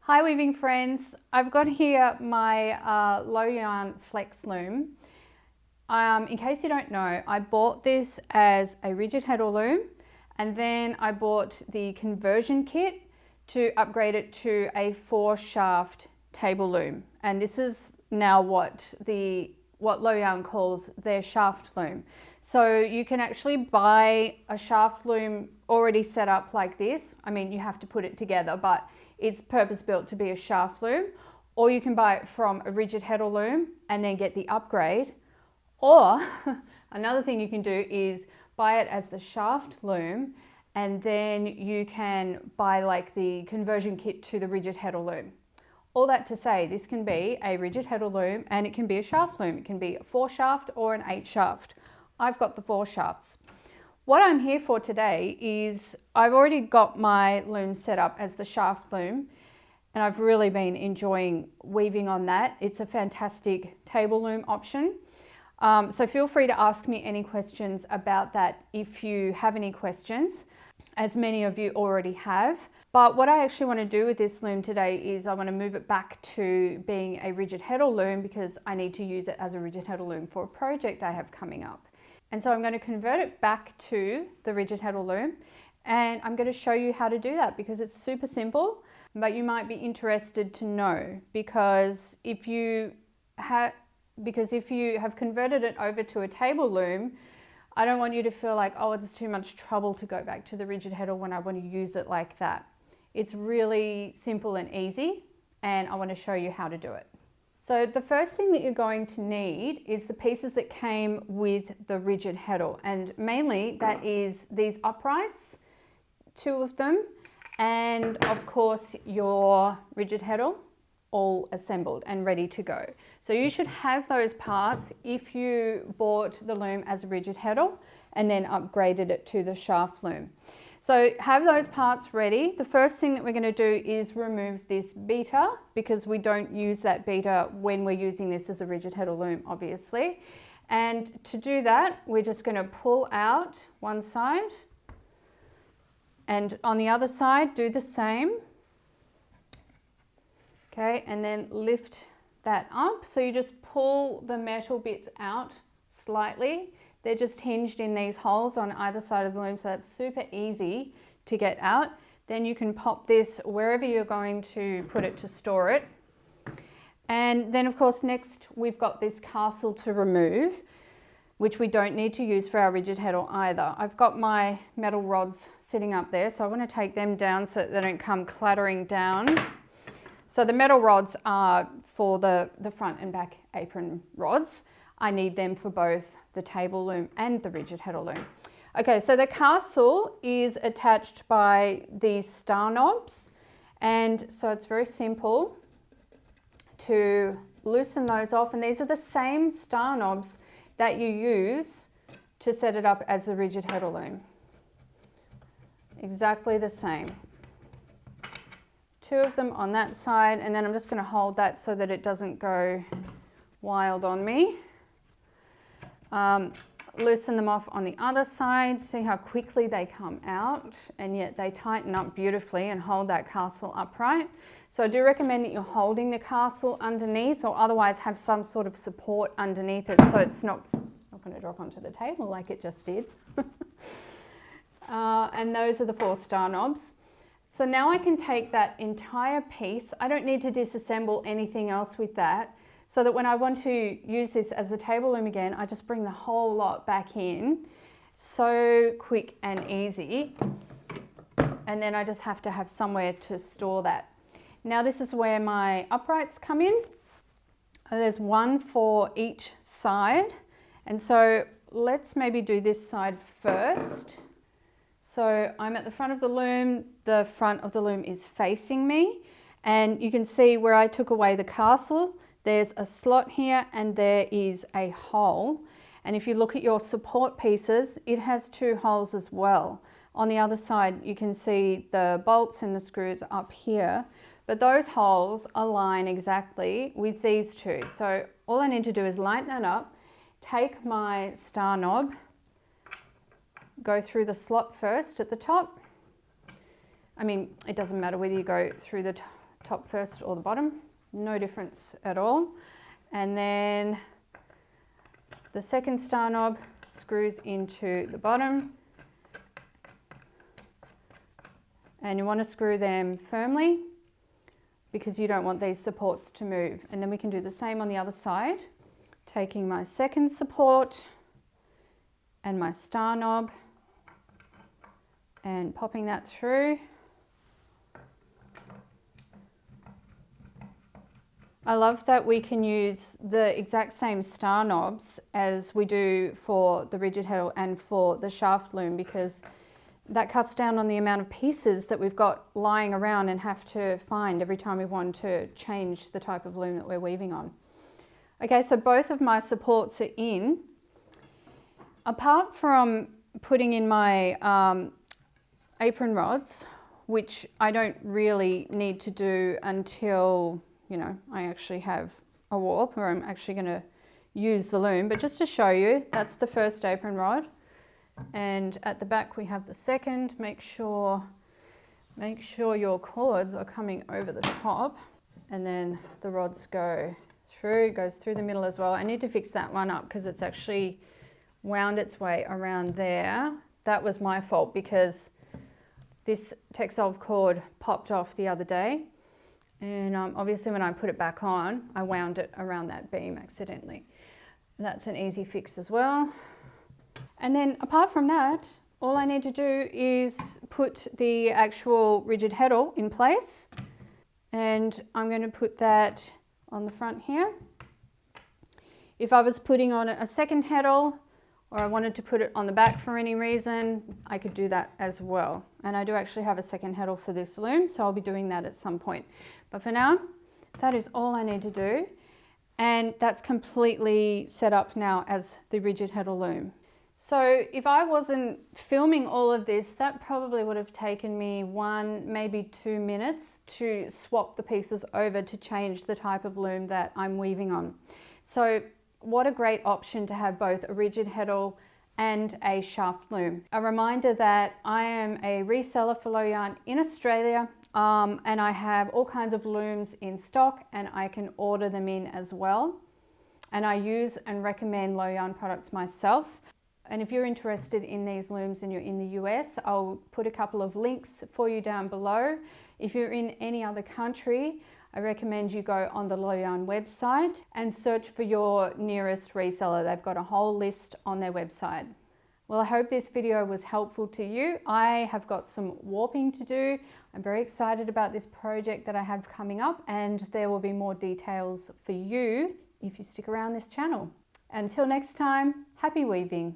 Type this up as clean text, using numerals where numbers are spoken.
Hi weaving friends, I've got here my Lojan Flex Loom. In case you don't know, I bought this as a rigid heddle loom and then I bought the conversion kit to upgrade it to a 4-shaft table loom, and this is now what Lojan calls their shaft loom. So you can actually buy a shaft loom already set up like this. I mean, you have to put it together, but it's purpose built to be a shaft loom, or you can buy it from a rigid heddle loom and then get the upgrade. Or another thing you can do is buy it as the shaft loom, and then you can buy like the conversion kit to the rigid heddle loom. All that to say, this can be a rigid heddle loom and it can be a shaft loom. It can be a 4-shaft or an 8-shaft. I've got the 4 shafts. What I'm here for today is I've already got my loom set up as the shaft loom, and I've really been enjoying weaving on that. It's a fantastic table loom option. So feel free to ask me any questions about that if you have any questions, as many of you already have. But what I actually want to do with this loom today is I want to move it back to being a rigid heddle loom, because I need to use it as a rigid heddle loom for a project I have coming up. And so I'm going to convert it back to the rigid heddle loom, and I'm going to show you how to do that because it's super simple, but you might be interested to know, because if you have converted it over to a table loom, I don't want you to feel like, oh, it's too much trouble to go back to the rigid heddle when I want to use it like that. It's really simple and easy, and I want to show you how to do it. So the first thing that you're going to need is the pieces that came with the rigid heddle, and mainly that is these uprights, 2 of them, and of course your rigid heddle, all assembled and ready to go. So you should have those parts if you bought the loom as a rigid heddle and then upgraded it to the shaft loom. So have those parts ready. The first thing that we're going to do is remove this beater, because we don't use that beater when we're using this as a rigid heddle loom, obviously. And to do that, we're just going to pull out one side, and on the other side do the same. Okay, and then lift that up. So you just pull the metal bits out slightly. They're just hinged in these holes on either side of the loom, so that's super easy to get out. Then you can pop this wherever you're going to put it to store it. And then of course next we've got this castle to remove, which we don't need to use for our rigid heddle either. I've got my metal rods sitting up there, so I want to take them down so that they don't come clattering down. So the metal rods are for the front and back apron rods. I need them for both the table loom and the rigid heddle loom. Okay, so the castle is attached by these star knobs, and so it's very simple to loosen those off, and these are the same star knobs that you use to set it up as a rigid heddle loom. Exactly the same. 2 of them on that side, and then I'm just going to hold that so that it doesn't go wild on me. Loosen them off on the other side. See how quickly they come out, and yet they tighten up beautifully and hold that castle upright. So I do recommend that you're holding the castle underneath, or otherwise have some sort of support underneath it so it's not going to drop onto the table like it just did. And those are the 4 star knobs. So now I can take that entire piece. I don't need to disassemble anything else with that, so that when I want to use this as a table loom again, I just bring the whole lot back in. So quick and easy. And then I just have to have somewhere to store that. Now this is where my uprights come in. There's 1 for each side. And so let's maybe do this side first. So I'm at the front of the loom. The front of the loom is facing me. And you can see where I took away the castle, there's a slot here and there is a hole. And if you look at your support pieces, it has 2 holes as well. On the other side, you can see the bolts and the screws up here, but those holes align exactly with these 2. So all I need to do is lighten that up, take my star knob, go through the slot first at the top. I mean, it doesn't matter whether you go through the top first or the bottom, no difference at all. And then the second star knob screws into the bottom, and you want to screw them firmly because you don't want these supports to move. And then we can do the same on the other side, taking my second support and my star knob and popping that through. I love that we can use the exact same star knobs as we do for the rigid heddle and for the shaft loom, because that cuts down on the amount of pieces that we've got lying around and have to find every time we want to change the type of loom that we're weaving on. Okay, so both of my supports are in. Apart from putting in my apron rods, which I don't really need to do until, you know, I actually have a warp or I'm actually going to use the loom, but just to show you, that's the first apron rod. And at the back we have the second. Make sure your cords are coming over the top, and then the rods goes through the middle as well. I need to fix that one up because it's actually wound its way around there. That was my fault because this Texsolve cord popped off the other day, and obviously when I put it back on, I wound it around that beam accidentally. That's an easy fix as well. And then apart from that, all I need to do is put the actual rigid heddle in place, and I'm going to put that on the front here. If I was putting on a second heddle, or I wanted to put it on the back for any reason, I could do that as well. And I do actually have a second heddle for this loom, so I'll be doing that at some point. But for now, that is all I need to do. And that's completely set up now as the rigid heddle loom. So if I wasn't filming all of this, that probably would have taken me 1, maybe 2 minutes to swap the pieces over to change the type of loom that I'm weaving on. So what a great option to have both a rigid heddle and a shaft loom. A reminder that I am a reseller for Lojan in Australia, and I have all kinds of looms in stock, and I can order them in as well. And I use and recommend Lojan products myself. And if you're interested in these looms and you're in the US, I'll put a couple of links for you down below. If you're in any other country, I recommend you go on the Lojan website and search for your nearest reseller. They've got a whole list on their website. Well, I hope this video was helpful to you. I have got some warping to do. I'm very excited about this project that I have coming up, and there will be more details for you if you stick around this channel. Until next time, happy weaving.